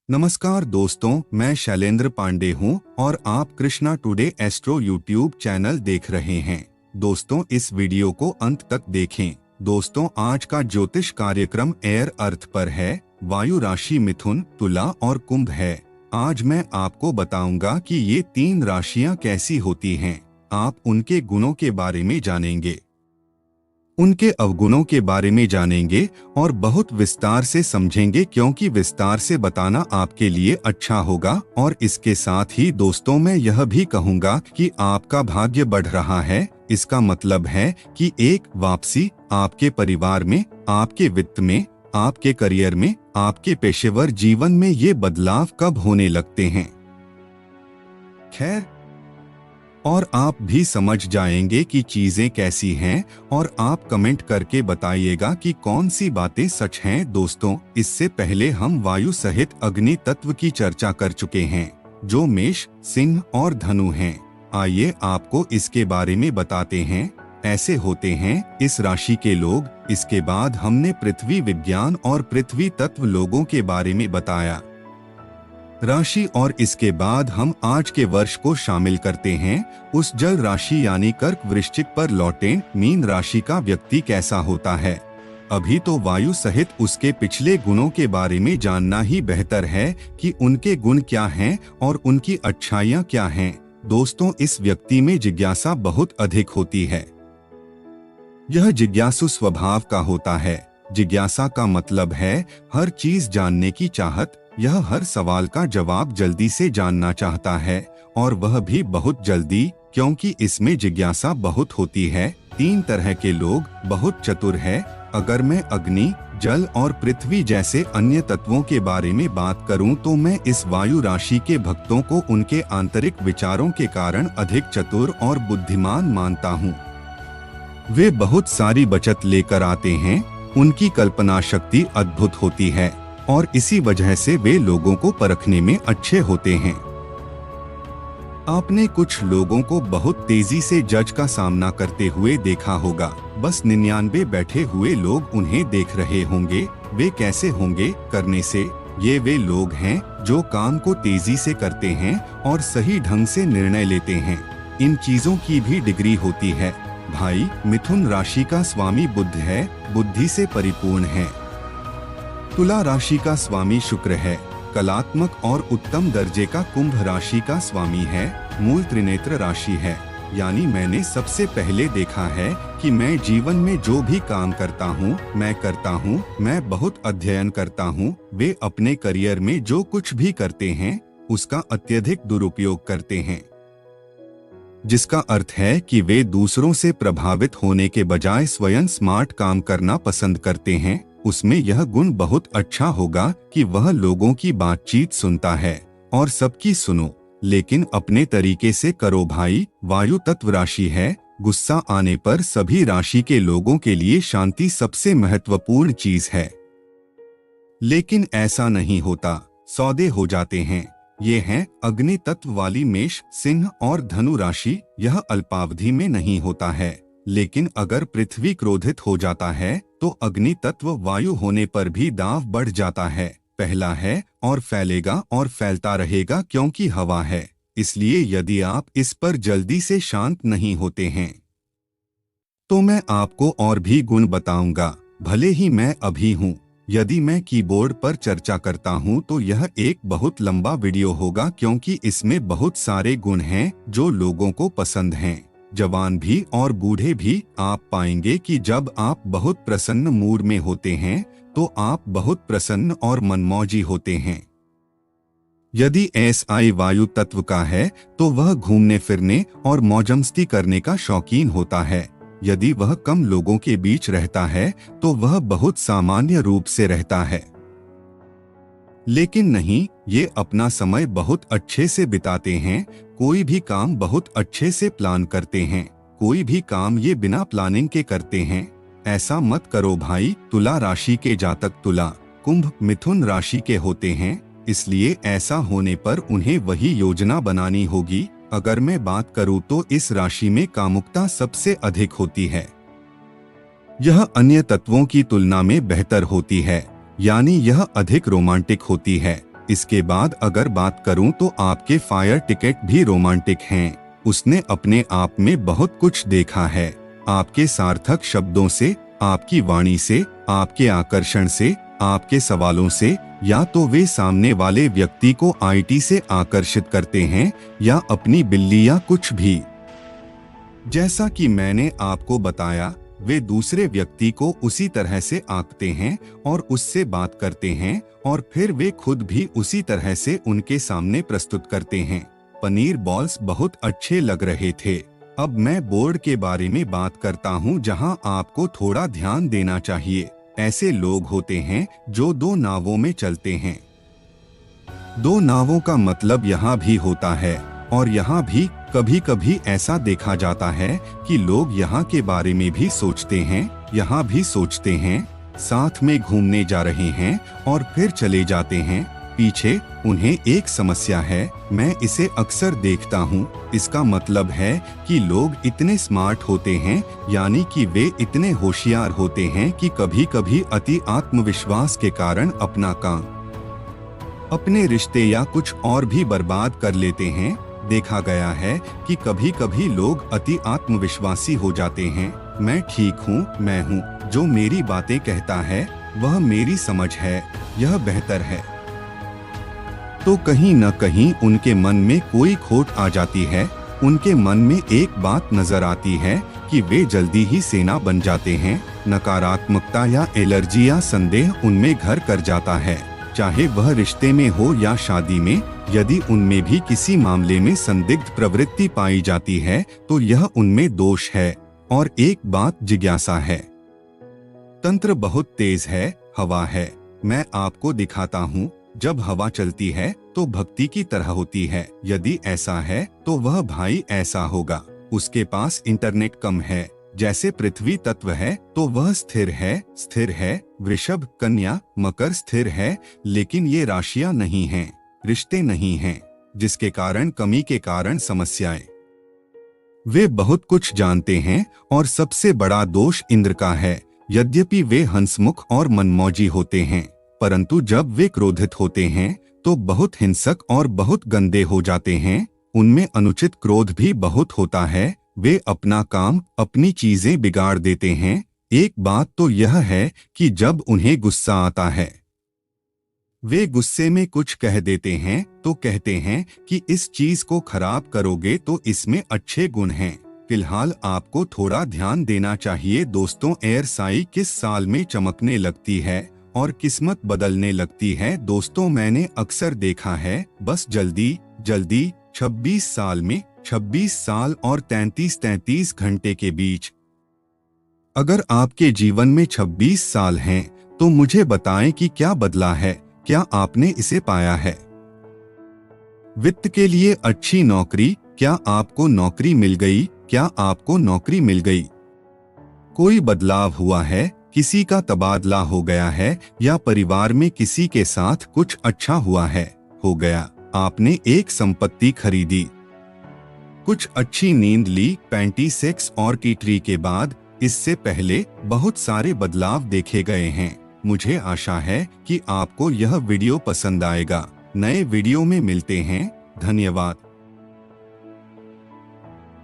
नमस्कार दोस्तों, मैं शैलेंद्र पांडे हूं और आप Krishna today astro YouTube channel देख रहे हैं। दोस्तों, इस वीडियो को अंत तक देखें। दोस्तों, आज का ज्योतिष कार्यक्रम एयर अर्थ पर है। वायु राशि मिथुन, तुला और कुंभ है। आज मैं आपको बताऊंगा कि ये 3 राशियां कैसी होती हैं। आप उनके गुणों के बारे में जानेंगे, उनके अवगुणों के बारे में जानेंगे और बहुत विस्तार से समझेंगे, क्योंकि विस्तार से बताना आपके लिए अच्छा होगा। और इसके साथ ही दोस्तों, मैं यह भी कहूँगा कि आपका भाग्य बढ़ रहा है। इसका मतलब है कि एक वापसी आपके परिवार में, आपके वित्त में, आपके करियर में, आपके पेशेवर जीवन में ये बदलाव कब होने लगते हैं। खैर, और आप भी समझ जाएंगे कि चीजें कैसी हैं और आप कमेंट करके बताइएगा कि कौन सी बातें सच हैं। दोस्तों, इससे पहले हम वायु सहित अग्नि तत्व की चर्चा कर चुके हैं, जो मेष, सिंह और धनु हैं। आइए आपको इसके बारे में बताते हैं। ऐसे होते हैं इस राशि के लोग। इसके बाद हमने पृथ्वी विज्ञान और पृथ्वी तत्व लोगों के बारे में बताया राशि, और इसके बाद हम आज के वर्ष को शामिल करते हैं। उस जल राशि यानी कर्क वृश्चिक पर लौटें मीन राशि का व्यक्ति कैसा होता है। अभी तो वायु सहित उसके पिछले गुणों के बारे में जानना ही बेहतर है कि उनके गुण क्या हैं और उनकी अच्छाइयाँ क्या हैं। दोस्तों, इस व्यक्ति में जिज्ञासा बहुत अधिक होती है। यह जिज्ञासु स्वभाव का होता है। जिज्ञासा का मतलब है हर चीज जानने की चाहत। यह हर सवाल का जवाब जल्दी से जानना चाहता है, और वह भी बहुत जल्दी, क्योंकि इसमें जिज्ञासा बहुत होती है। 3 तरह के लोग बहुत चतुर है। अगर मैं अग्नि, जल और पृथ्वी जैसे अन्य तत्वों के बारे में बात करूं, तो मैं इस वायु राशि के भक्तों को उनके आंतरिक विचारों के कारण अधिक चतुर और बुद्धिमान मानता हूं। वे बहुत सारी बचत लेकर आते हैं। उनकी कल्पना शक्ति अद्भुत होती है और इसी वजह से वे लोगों को परखने में अच्छे होते हैं। आपने कुछ लोगों को बहुत तेजी से जज का सामना करते हुए देखा होगा। बस 99 बैठे हुए लोग उन्हें देख रहे होंगे। वे कैसे होंगे करने से? ये वे लोग हैं जो काम को तेजी से करते हैं और सही ढंग से निर्णय लेते हैं। इन चीजों की भी डिग्री होती है। भाई, मिथुन राशि का स्वामी बुध है, बुद्धि से परिपूर्ण है। तुला राशि का स्वामी शुक्र है, कलात्मक और उत्तम दर्जे का। कुंभ राशि का स्वामी है, मूल त्रिनेत्र राशि है। यानी मैंने सबसे पहले देखा है कि मैं जीवन में जो भी काम करता हूँ, मैं बहुत अध्ययन करता हूँ। वे अपने करियर में जो कुछ भी करते हैं उसका अत्यधिक दुरुपयोग करते हैं, जिसका अर्थ है कि वे दूसरों से प्रभावित होने के बजाय स्वयं स्मार्ट काम करना पसंद करते हैं। उसमें यह गुण बहुत अच्छा होगा कि वह लोगों की बातचीत सुनता है और सबकी सुनो, लेकिन अपने तरीके से करो। भाई, वायु तत्व राशि है। गुस्सा आने पर सभी राशि के लोगों के लिए शांति सबसे महत्वपूर्ण चीज है, लेकिन ऐसा नहीं होता। सौदे हो जाते हैं। ये हैं अग्नि तत्व वाली मेष, सिंह और धनु राशि। यह अल्पावधि में नहीं होता है, लेकिन अगर पृथ्वी क्रोधित हो जाता है तो अग्नि तत्व वायु होने पर भी दांव बढ़ जाता है। पहला है और फैलेगा और फैलता रहेगा, क्योंकि हवा है। इसलिए यदि आप इस पर जल्दी से शांत नहीं होते हैं तो मैं आपको और भी गुण बताऊंगा, भले ही मैं अभी हूँ। यदि मैं कीबोर्ड पर चर्चा करता हूँ तो यह एक बहुत लंबा वीडियो होगा, क्योंकि इसमें बहुत सारे गुण हैं जो लोगों को पसंद हैं। जवान भी और बूढ़े भी। आप पाएंगे कि जब आप बहुत प्रसन्न मूड में होते हैं तो आप बहुत प्रसन्न और मनमौजी होते हैं। यदि एसआई वायु तत्व का है तो वह घूमने फिरने और मौजमस्ती करने का शौकीन होता है। यदि वह कम लोगों के बीच रहता है तो वह बहुत सामान्य रूप से रहता है। लेकिन नहीं, ये अपना समय बहुत अच्छे से बिताते हैं। कोई भी काम बहुत अच्छे से प्लान करते हैं। कोई भी काम ये बिना प्लानिंग के करते हैं। ऐसा मत करो भाई। तुला राशि के जातक तुला, कुंभ, मिथुन राशि के होते हैं, इसलिए ऐसा होने पर उन्हें वही योजना बनानी होगी। अगर मैं बात करूं तो इस राशि में कामुकता सबसे अधिक होती है। यह अन्य तत्वों की तुलना में बेहतर होती है। यानी यह अधिक रोमांटिक होती है। इसके बाद अगर बात करूं तो आपके फायर टिकट भी रोमांटिक हैं। उसने अपने आप में बहुत कुछ देखा है। आपके सार्थक शब्दों से, आपकी वाणी से, आपके आकर्षण से, आपके सवालों से, या तो वे सामने वाले व्यक्ति को आईटी से आकर्षित करते हैं या अपनी बिल्ली या कुछ भी। जैसा कि मैंने आपको बताया, वे दूसरे व्यक्ति को उसी तरह से आंकते हैं और उससे बात करते हैं और फिर वे खुद भी उसी तरह से उनके सामने प्रस्तुत करते हैं। पनीर बॉल्स बहुत अच्छे लग रहे थे। अब मैं बोर्ड के बारे में बात करता हूं जहां आपको थोड़ा ध्यान देना चाहिए। ऐसे लोग होते हैं जो दो नावों में चलते हैं। दो नावों का मतलब यहाँ भी होता है और यहाँ भी कभी कभी ऐसा देखा जाता है कि लोग यहाँ के बारे में भी सोचते हैं, यहाँ भी सोचते हैं, साथ में घूमने जा रहे हैं और फिर चले जाते हैं। पीछे उन्हें एक समस्या है, मैं इसे अक्सर देखता हूँ। इसका मतलब है कि लोग इतने स्मार्ट होते हैं, यानी कि वे इतने होशियार होते हैं कि कभी कभी अति आत्मविश्वास के कारण अपना काम, अपने रिश्ते या कुछ और भी बर्बाद कर लेते हैं। देखा गया है कि कभी कभी लोग अति आत्मविश्वासी हो जाते हैं। मैं ठीक हूँ, मैं हूँ, जो मेरी बातें कहता है वह मेरी समझ है, यह बेहतर है। तो कहीं न कहीं उनके मन में कोई खोट आ जाती है। उनके मन में एक बात नजर आती है कि वे जल्दी ही सेना बन जाते हैं। नकारात्मकता या एलर्जी या संदेह उनमें घर कर जाता है, चाहे वह रिश्ते में हो या शादी में। यदि उनमें भी किसी मामले में संदिग्ध प्रवृत्ति पाई जाती है तो यह उनमें दोष है। और एक बात जिज्ञासा है। तंत्र बहुत तेज है, हवा है। मैं आपको दिखाता हूँ। जब हवा चलती है तो भक्ति की तरह होती है। यदि ऐसा है तो वह भाई ऐसा होगा। उसके पास इंटरनेट कम है। जैसे पृथ्वी तत्व है तो वह स्थिर है, स्थिर है। वृषभ, कन्या, मकर स्थिर है, लेकिन ये राशियां नहीं हैं, रिश्ते नहीं हैं, जिसके कारण कमी के कारण समस्याएं। वे बहुत कुछ जानते हैं और सबसे बड़ा दोष इंद्र का है। यद्यपि वे हंसमुख और मनमौजी होते हैं, परंतु जब वे क्रोधित होते हैं तो बहुत हिंसक और बहुत गंदे हो जाते हैं। उनमें अनुचित क्रोध भी बहुत होता है। वे अपना काम, अपनी चीजें बिगाड़ देते हैं। एक बात तो यह है कि जब उन्हें गुस्सा आता है, वे गुस्से में कुछ कह देते हैं तो कहते हैं कि इस चीज को खराब करोगे तो इसमें अच्छे गुण हैं। फिलहाल आपको थोड़ा ध्यान देना चाहिए दोस्तों। एयर साई किस साल में चमकने लगती है और किस्मत बदलने लगती है दोस्तों। मैंने अक्सर देखा है, बस जल्दी जल्दी 26 साल में, 26 साल और 33 घंटे के बीच। अगर आपके जीवन में 26 साल हैं तो मुझे बताएं कि क्या बदला है, क्या आपने इसे पाया है। वित्त के लिए अच्छी नौकरी, क्या आपको नौकरी मिल गई, क्या आपको नौकरी मिल गई। कोई बदलाव हुआ है, किसी का तबादला हो गया है या परिवार में किसी के साथ कुछ अच्छा हुआ है, हो गया। आपने एक संपत्ति खरीदी, कुछ अच्छी नींद ली, पैंटी, सेक्स और टीटरी के बाद। इससे पहले बहुत सारे बदलाव देखे गए हैं। मुझे आशा है कि आपको यह वीडियो पसंद आएगा। नए वीडियो में मिलते हैं। धन्यवाद।